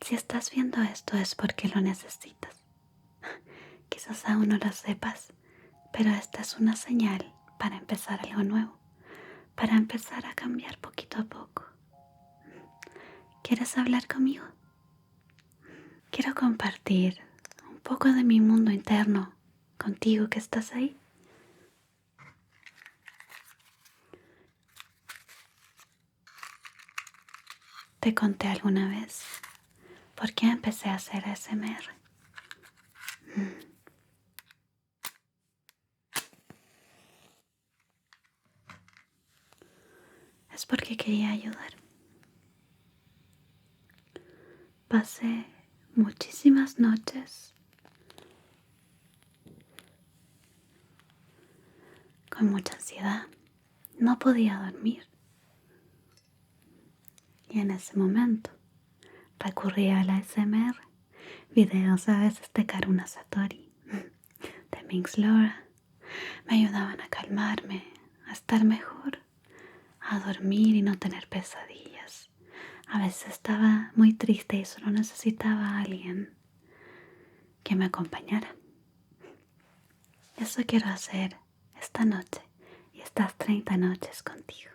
si estás viendo esto es porque lo necesitas. Quizás aún no lo sepas, pero esta es una señal para empezar algo nuevo, para empezar a cambiar poquito a poco. ¿Quieres hablar conmigo? Quiero compartir un poco de mi mundo interno contigo que estás ahí. Te conté alguna vez por qué empecé a hacer ASMR. Es porque quería ayudar. Pasé muchísimas noches con mucha ansiedad. No podía dormir. Y en ese momento recurría a la ASMR. Videos a veces de Karuna Satori, de Minx Laura. Me ayudaban a calmarme, a estar mejor, a dormir y no tener pesadillas. A veces estaba muy triste y solo necesitaba a alguien que me acompañara. Eso quiero hacer esta noche y estas 30 noches contigo.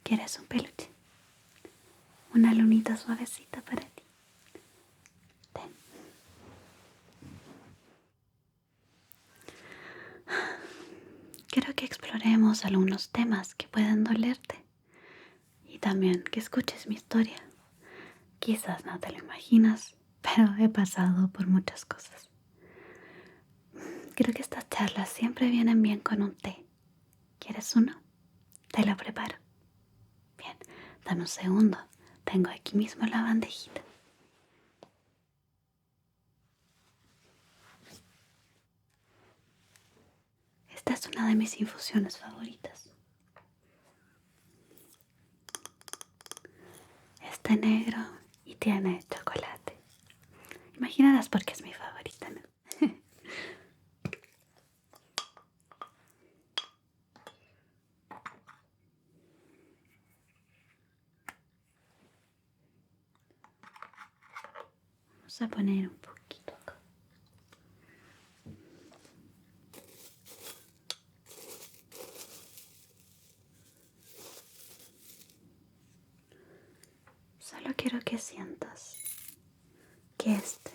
¿Quieres un peluche? Una lunita suavecita para ti. Ten. Quiero que exploremos algunos temas que pueden dolerte y también que escuches mi historia. Quizás no te lo imaginas, pero he pasado por muchas cosas. Creo que estas charlas siempre vienen bien con un té. ¿Quieres uno? Te lo preparo. Bien, dame un segundo. Tengo aquí mismo la bandejita. Esta es una de mis infusiones favoritas. Es té negro y tiene chocolate. Imaginarás por qué es mi favorita, ¿no? Vamos a poner un poquito acá. Solo quiero que sientas que este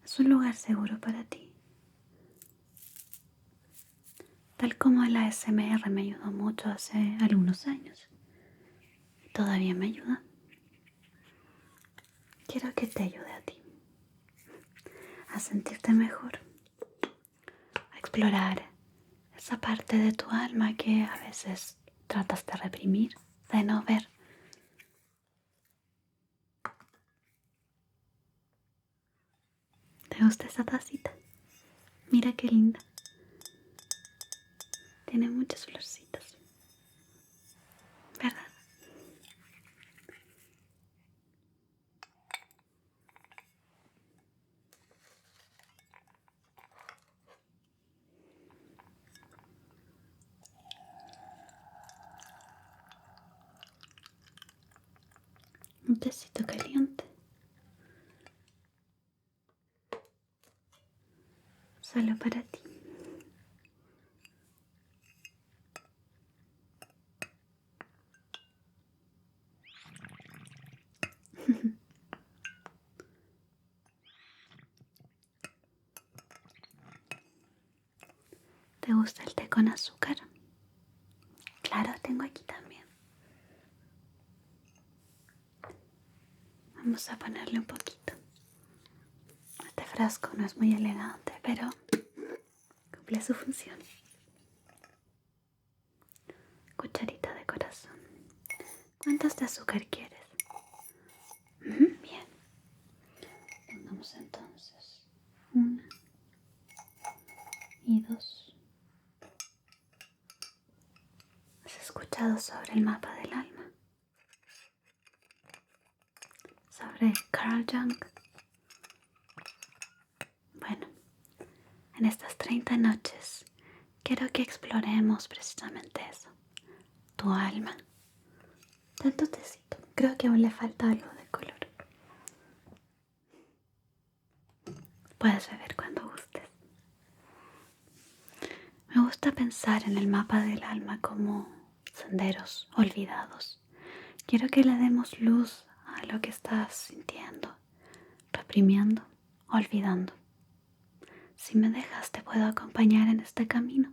es un lugar seguro para ti. Tal como el ASMR me ayudó mucho hace algunos años. Y todavía me ayuda. Quiero que te ayude a ti. A sentirte mejor. A explorar esa parte de tu alma que a veces tratas de reprimir, de no ver. ¿Te gusta esa tacita? Mira qué linda. Tiene muchas florcitas. ¿Verdad? Un tecito caliente. Solo para ti. ¿Te gusta el té con azúcar? Claro, tengo aquí también. Vamos a ponerle un poquito. Este frasco no es muy elegante, pero cumple su función. Cucharita de corazón. ¿Cuántos de azúcar quieres? Bien. Pongamos entonces 1 y 2. ¿Has escuchado sobre el mapa del alma? Sobre Carl Jung. Bueno, en estas 30 noches quiero que exploremos precisamente eso, tu alma. Ten tu tecito, creo que aún le falta algo de color. Puedes beber cuando gustes. Me gusta pensar en el mapa del alma como senderos olvidados. Quiero que le demos luz a lo que estás sintiendo, reprimiendo, olvidando. Si me dejas, te puedo acompañar en este camino.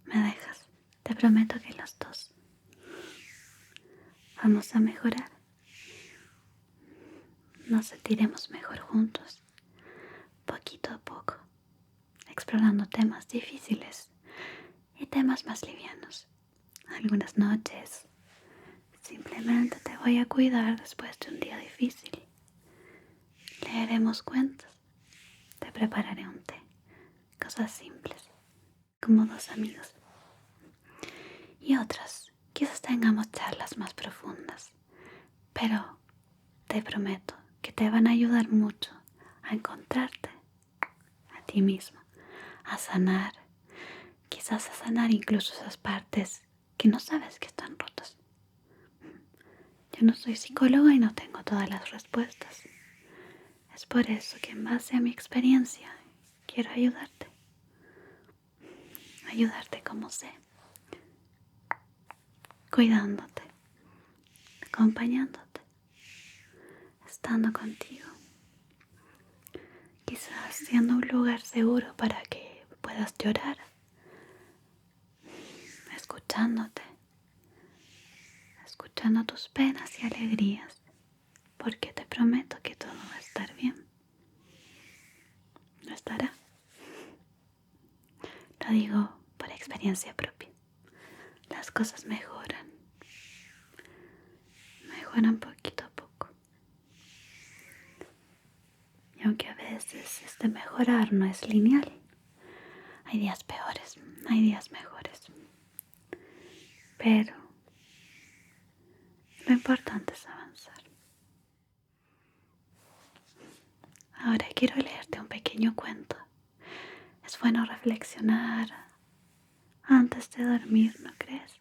¿Me dejas? Te prometo que los dos vamos a mejorar. Nos sentiremos mejor juntos, poquito a poco, explorando temas difíciles y temas más livianos. Algunas noches simplemente te voy a cuidar después de un día difícil. Leeremos cuentos, te prepararé un té, cosas simples, como dos amigos. Y otras, quizás tengamos charlas más profundas, pero te prometo que te van a ayudar mucho a encontrarte a ti mismo, a sanar, quizás a sanar incluso esas partes que no sabes que están rotas. Yo no soy psicóloga y no tengo todas las respuestas. Es por eso que en base a mi experiencia quiero ayudarte como sé, cuidándote, acompañándote, estando contigo. Quizás siendo un lugar seguro para que puedas llorar, escuchándote, escuchando tus penas y alegrías, porque te prometo que todo va a estar bien. ¿No estará? Lo digo por experiencia propia. Las cosas mejoran poquito a poco. Y aunque a veces este mejorar no es lineal, hay días peores, hay días mejores. Pero lo importante es avanzar. Ahora quiero leerte un pequeño cuento. Es bueno reflexionar antes de dormir, ¿no crees?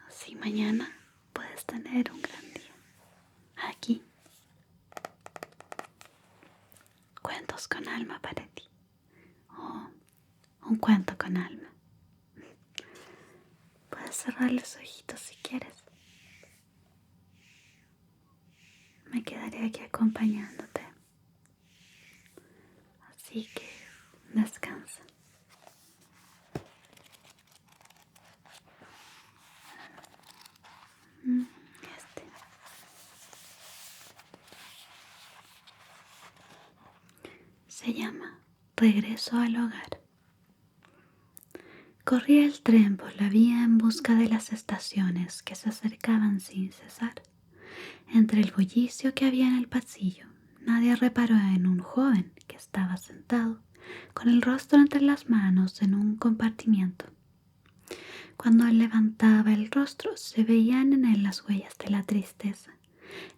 Así mañana puedes tener un gran día. Aquí, cuentos con alma para ti. O un cuento con alma. Puedes cerrar los ojitos si quieres. Me quedaré aquí acompañándote. Así que descansa. Este se llama Regreso al hogar. Corría el tren por la vía en busca de las estaciones que se acercaban sin cesar. Entre el bullicio que había en el pasillo, nadie reparó en un joven que estaba sentado, con el rostro entre las manos en un compartimiento. Cuando él levantaba el rostro, se veían en él las huellas de la tristeza,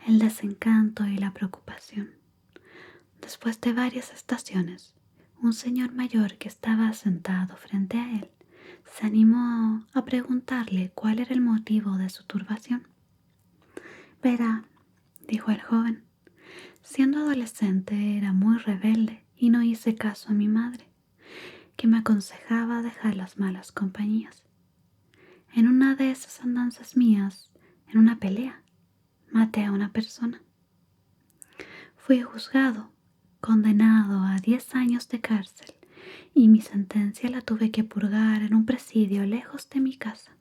el desencanto y la preocupación. Después de varias estaciones, un señor mayor que estaba sentado frente a él se animó a preguntarle cuál era el motivo de su turbación. Verá, dijo el joven, siendo adolescente era muy rebelde y no hice caso a mi madre, que me aconsejaba dejar las malas compañías. En una de esas andanzas mías, en una pelea, maté a una persona. Fui juzgado, condenado a 10 años de cárcel y mi sentencia la tuve que purgar en un presidio lejos de mi casa.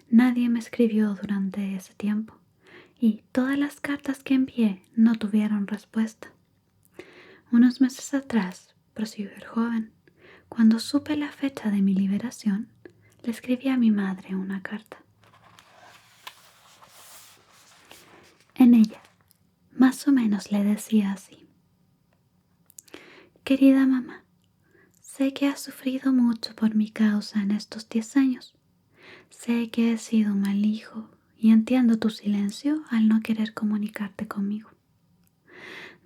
Nadie me escribió durante ese tiempo y todas las cartas que envié no tuvieron respuesta. Unos meses atrás, prosiguió el joven, cuando supe la fecha de mi liberación, le escribí a mi madre una carta. En ella, más o menos le decía así: querida mamá, sé que has sufrido mucho por mi causa en estos 10 años. Sé que he sido un mal hijo y entiendo tu silencio al no querer comunicarte conmigo.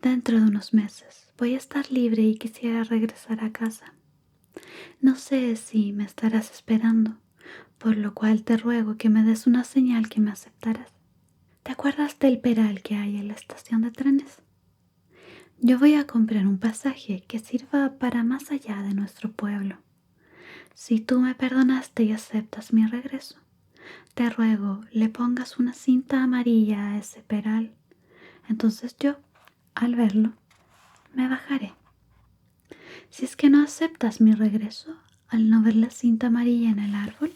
Dentro de unos meses voy a estar libre y quisiera regresar a casa. No sé si me estarás esperando, por lo cual te ruego que me des una señal que me aceptarás. ¿Te acuerdas del peral que hay en la estación de trenes? Yo voy a comprar un pasaje que sirva para más allá de nuestro pueblo. Si tú me perdonaste y aceptas mi regreso, te ruego le pongas una cinta amarilla a ese peral. Entonces yo, al verlo, me bajaré. Si es que no aceptas mi regreso, al no ver la cinta amarilla en el árbol,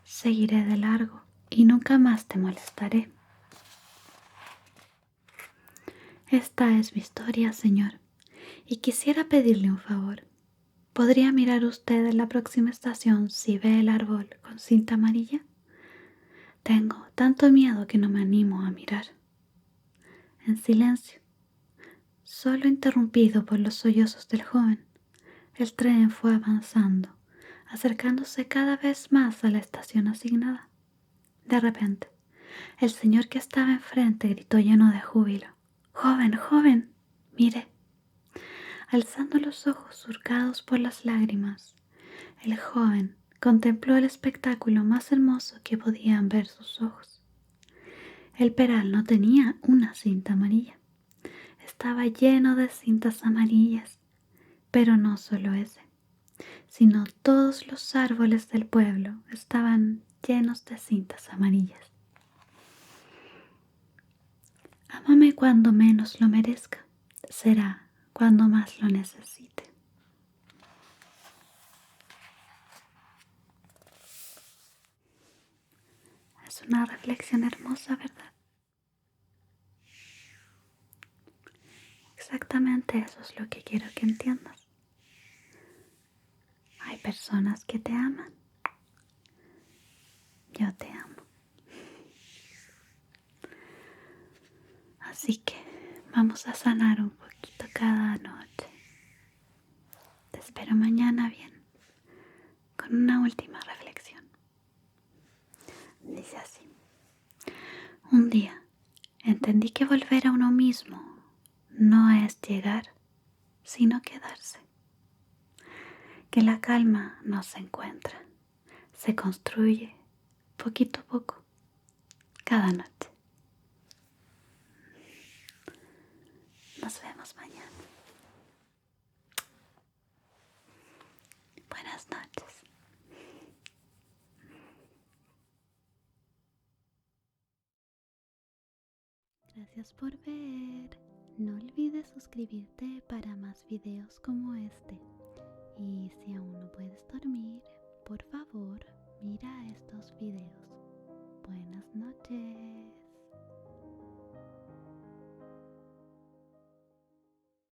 seguiré de largo y nunca más te molestaré. Esta es mi historia, señor, y quisiera pedirle un favor. ¿Podría mirar usted en la próxima estación si ve el árbol con cinta amarilla? Tengo tanto miedo que no me animo a mirar. En silencio, solo interrumpido por los sollozos del joven, el tren fue avanzando, acercándose cada vez más a la estación asignada. De repente, el señor que estaba enfrente gritó lleno de júbilo: ¡Joven, joven! Mire. Alzando los ojos surcados por las lágrimas, el joven contempló el espectáculo más hermoso que podían ver sus ojos. El peral no tenía una cinta amarilla, estaba lleno de cintas amarillas, pero no solo ese, sino todos los árboles del pueblo estaban llenos de cintas amarillas. Ámame cuando menos lo merezca, será cuando más lo necesite. Es una reflexión hermosa, ¿verdad? Exactamente eso es lo que quiero que entiendas. Hay personas que te aman. Yo te amo. Así que vamos a sanar un poquito cada noche. Te espero mañana bien, con una última reflexión. Dice así: un día entendí que volver a uno mismo no es llegar, sino quedarse. Que la calma no se encuentra, se construye poquito a poco, cada noche. Nos vemos mañana. Buenas noches. Gracias por ver. No olvides suscribirte para más videos como este. Y si aún no puedes dormir, por favor, mira estos videos. Buenas noches.